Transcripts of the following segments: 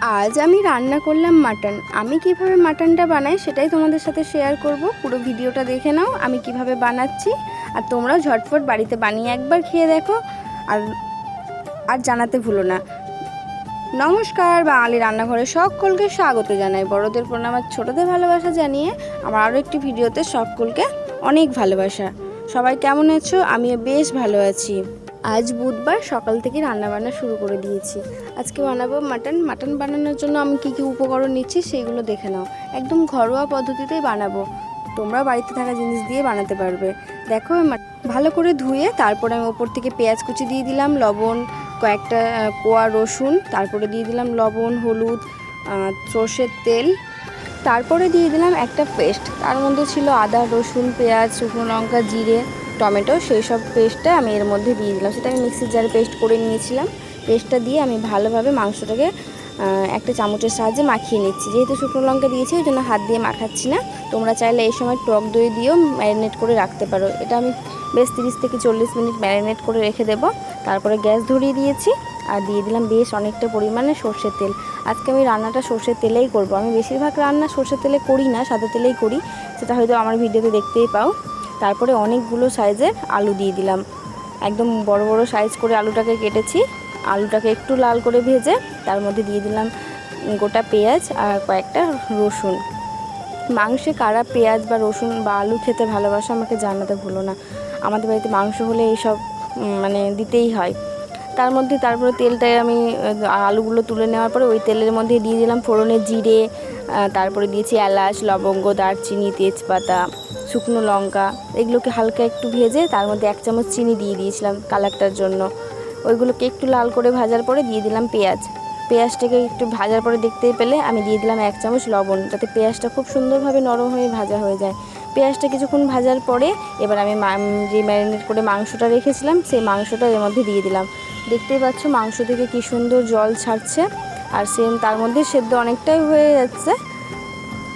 আজ আমি রান্না করলাম মাটন। আমি কিভাবে মাটনটা বানাই সেটাই তোমাদের সাথে শেয়ার করব। পুরো ভিডিওটা দেখে নাও আমি কিভাবে বানাচ্ছি, আর তোমরাও ঝটফট বাড়িতে বানিয়ে একবার খেয়ে দেখো আর আর জানাতে ভুলো না। নমস্কার, বাঙালি রান্নাঘরে সকলকে স্বাগত জানাই। বড়দের প্রণাম আর ছোটদের ভালোবাসা জানিয়ে আমার আরও একটি ভিডিওতে সকলকে অনেক ভালোবাসা। সবাই কেমন আছো? আমিও বেশ ভালো আছি। আজ বুধবার, সকাল থেকে রান্নাবান্না শুরু করে দিয়েছি। আজকে বানাবো মাটন। মাটন বানানোর জন্য আমি কী কী উপকরণ নিচ্ছি সেইগুলো দেখে নাও। একদম ঘরোয়া পদ্ধতিতেই বানাবো, তোমরা বাড়িতে থাকা জিনিস দিয়ে বানাতে পারবে। দেখো ভালো করে ধুয়ে তারপরে আমি ওপর থেকে পেঁয়াজ কুচি দিয়ে দিলাম, লবণ, কয়েকটা কোয়া রসুন, তারপরে দিয়ে দিলাম লবণ, হলুদ, সর্ষের তেল, তারপরে দিয়ে দিলাম একটা পেস্ট। তার মধ্যে ছিল আদা, রসুন, পেঁয়াজ, শুকনো লঙ্কা, জিরে, টমেটো। সেই সব পেস্টটা আমি এর মধ্যে দিয়ে দিলাম। সেটা আমি মিক্সির জারে পেস্ট করে নিয়েছিলাম। পেস্টটা দিয়ে আমি ভালোভাবে মাংসটাকে একটা চামচের সাহায্যে মাখিয়ে নিচ্ছি। যেহেতু শুকনো লঙ্কা দিয়েছি ওই জন্য হাত দিয়ে মাখাচ্ছি না। তোমরা চাইলে এই সময় টক দই দিয়েও ম্যারিনেট করে রাখতে পারো। এটা আমি বেশ 30 থেকে 40 মিনিট ম্যারিনেট করে রেখে দেবো। তারপরে গ্যাস ধরিয়ে দিয়েছি আর দিয়ে দিলাম বেশ অনেকটা পরিমাণে সর্ষের তেল। আজকে আমি রান্নাটা সর্ষের তেলেই করব। আমি বেশিরভাগ রান্না সর্ষের তেলে করি না, সাদা তেলেই করি। সেটা হয়তো আমার ভিডিওতে দেখতেই পাও। তারপরে অনেকগুলো সাইজের আলু দিয়ে দিলাম। একদম বড় বড় সাইজ করে আলুটাকে কেটেছি। আলুটাকে একটু লাল করে ভেজে তার মধ্যে দিয়ে দিলাম গোটা পেঁয়াজ আর কয়েকটা রসুন। মাংসে কারা পেঁয়াজ বা রসুন বা আলু খেতে ভালোবাসো আমাকে জানাতে ভুলো না। আমাদের বাড়িতে মাংস হলে এইসব দিতেই হয়। তারপরে তেলটায় আমি আলুগুলো তুলে নেওয়ার পরে ওই তেলের মধ্যে দিয়ে দিলাম ফোড়নে জিরে, তারপরে দিয়েছি এলাচ, লবঙ্গ, দারচিনি, তেজপাতা, শুকনো লঙ্কা। এগুলোকে হালকা একটু ভেজে তার মধ্যে 1 চামচ চিনি দিয়ে দিয়েছিলাম কালারটার জন্য। ওইগুলোকে একটু লাল করে ভাজার পরে দিয়ে দিলাম পেঁয়াজটাকে একটু ভাজার পরে দেখতেই পেলে আমি দিয়ে দিলাম 1 চামচ লবণ, যাতে পেঁয়াজটা খুব সুন্দরভাবে নরম হয়ে ভাজা হয়ে যায়। পেঁয়াজটা কিছুক্ষণ ভাজার পরে এবার আমি যে ম্যারিনেট করে মাংসটা রেখেছিলাম সেই মাংসটা এর মধ্যে দিয়ে দিলাম। দেখতেই পাচ্ছ মাংস থেকে কি সুন্দর জল ছাড়ছে, আর তার মধ্যে সেদ্ধ অনেকটাই হয়ে যাচ্ছে।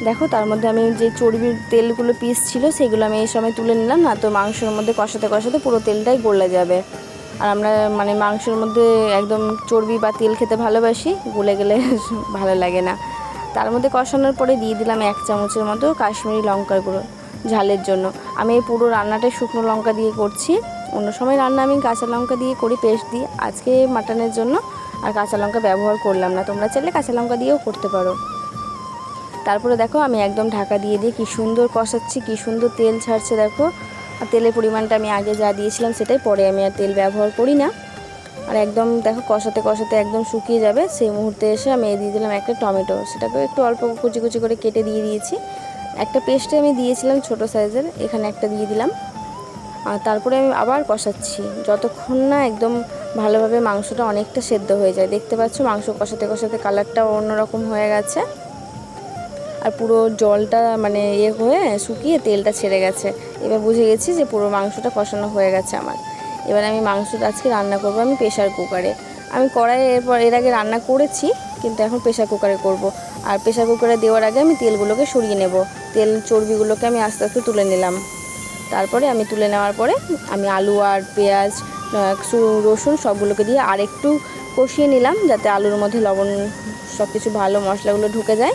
দেখো তার মধ্যে আমি যে চর্বির তেলগুলো পিস ছিল সেগুলো আমি এই সময় তুলে নিলাম, না তো মাংসের মধ্যে কষাতে কষাতে পুরো তেলটাই গলে যাবে। আর আমরা মাংসের মধ্যে একদম চর্বি বা তেল খেতে ভালোবাসি, গলে গেলে ভালো লাগে না। তার মধ্যে কষানোর পরে দিয়ে দিলাম 1 চামচের মতো কাশ্মীরি লঙ্কার গুঁড়ো ঝালের জন্য। আমি এই পুরো রান্নাটাই শুকনো লঙ্কা দিয়ে করছি। অন্য সময় রান্না আমি কাঁচা লঙ্কা দিয়ে করি, পেস্ট দিই। আজকে মাটনের জন্য আর কাঁচা লঙ্কা ব্যবহার করলাম না। তোমরা চাইলে কাঁচা লঙ্কা দিয়েও করতে পারো। তারপরে দেখো আমি একদম ঢাকা দিয়ে কি সুন্দর কষাচ্ছি, কি সুন্দর তেল ছাড়ছে দেখো। আর তেলের পরিমাণটা আমি আগে যা দিয়েছিলাম সেটাই, পরে আমি আর তেল ব্যবহার করি না। আর একদম দেখো কষাতে কষাতে একদম শুকিয়ে যাবে, সেই মুহূর্তে এসে আমি দিয়ে দিলাম একটা টমেটো। সেটাকেও একটু অল্প কুচি কুচি করে কেটে দিয়ে দিয়েছি। একটা পেস্টে আমি দিয়েছিলাম ছোট সাইজের, এখানে একটা দিয়ে দিলাম। আর তারপরে আমি আবার কষাচ্ছি যতক্ষণ না একদম ভালোভাবে মাংসটা অনেকটা সেদ্ধ হয়ে যায়। দেখতে পাচ্ছ মাংস কষাতে কষাতে কালারটাও অন্যরকম হয়ে গেছে, আর পুরো জলটা হয়ে শুকিয়ে তেলটা ছেড়ে গেছে। এবার বুঝে গেছি যে পুরো মাংসটা কষানো হয়ে গেছে আমার। এবার আমি মাংসটা আজকে রান্না করব আমি প্রেশার কুকারে। আমি কড়াইয়ে এর আগে রান্না করেছি, কিন্তু এখন প্রেশার কুকারে করব। আর প্রেশার কুকারে দেওয়ার আগে আমি তেলগুলোকে সরিয়ে নেব। চর্বিগুলোকে আমি আস্তে আস্তে তুলে নিলাম। তারপরে আমি তুলে নেওয়ার পরে আমি আলু আর পেঁয়াজ, রসুন সবগুলোকে দিয়ে আর একটু কষিয়ে নিলাম, যাতে আলুর মধ্যে লবণ সব কিছু ভালো মশলাগুলো ঢুকে যায়।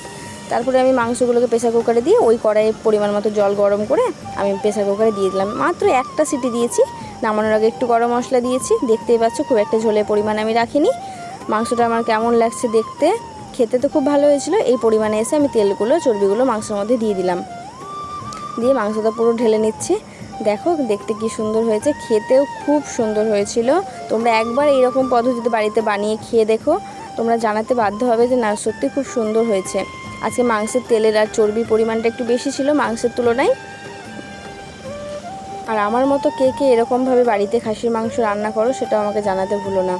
তারপরে আমি মাংসগুলোকে প্রেশার কুকারে দিয়ে ওই কড়াইয়ে পরিমাণ মতো জল গরম করে আমি প্রেশার কুকারে দিয়ে দিলাম। মাত্র একটা সিটি দিয়েছি, নামানোর আগে একটু গরম মশলা দিয়েছি। দেখতেই পাচ্ছ খুব একটা ঝোলের পরিমাণ আমি রাখিনি। মাংসটা আমার কেমন লাগছে দেখতে, খেতে তো খুব ভালো হয়েছিল। এই পরিমাণে এসে আমি চর্বিগুলো মাংসের মধ্যে দিয়ে দিলাম, দিয়ে মাংসটা পুরো ঢেলে নিচ্ছি। দেখো দেখতে কি সুন্দর হয়েছে, খেতেও খুব সুন্দর হয়েছিল। তোমরা একবার এইরকম পদ্ধতিতে বাড়িতে বানিয়ে খেয়ে দেখো, তোমরা জানাতে বাধ্য হবে যে না সত্যি খুব সুন্দর হয়েছে। আজকে মাংসের তেলের আর চর্বির পরিমাণটা একটু বেশি ছিল মাংসের তুলনায়। আর আমার মতো কে কে এরকমভাবে বাড়িতে খাসির মাংস রান্না করো সেটা আমাকে জানাতে ভুলো না।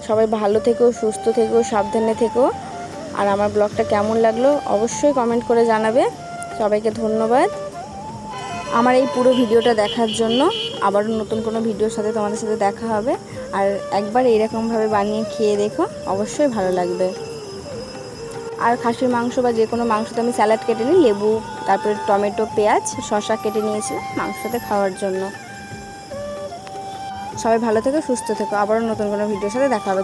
সবাই ভালো থেকো, সুস্থ থেকো, সাবধানে থেকো। আর আমার ব্লগটা কেমন লাগলো অবশ্যই কমেন্ট করে জানাবে। সবাইকে ধন্যবাদ আমার এই পুরো ভিডিওটা দেখার জন্য। আবারও নতুন কোনো ভিডিওর সাথে তোমাদের সাথে দেখা হবে। আর একবার এইরকমভাবে বানিয়ে খেয়ে দেখো, অবশ্যই ভালো লাগবে। আর খাসির মাংস বা যে কোনো মাংসতে আমি স্যালাড কেটে নিই, লেবু, তারপরে টমেটো, পেঁয়াজ, শসা কেটে নিয়েছিলাম মাংসতে খাওয়ার জন্য। সবাই ভালো থেকো, সুস্থ থেকো। আবারও নতুন কোনো ভিডিওর সাথে দেখা হবে।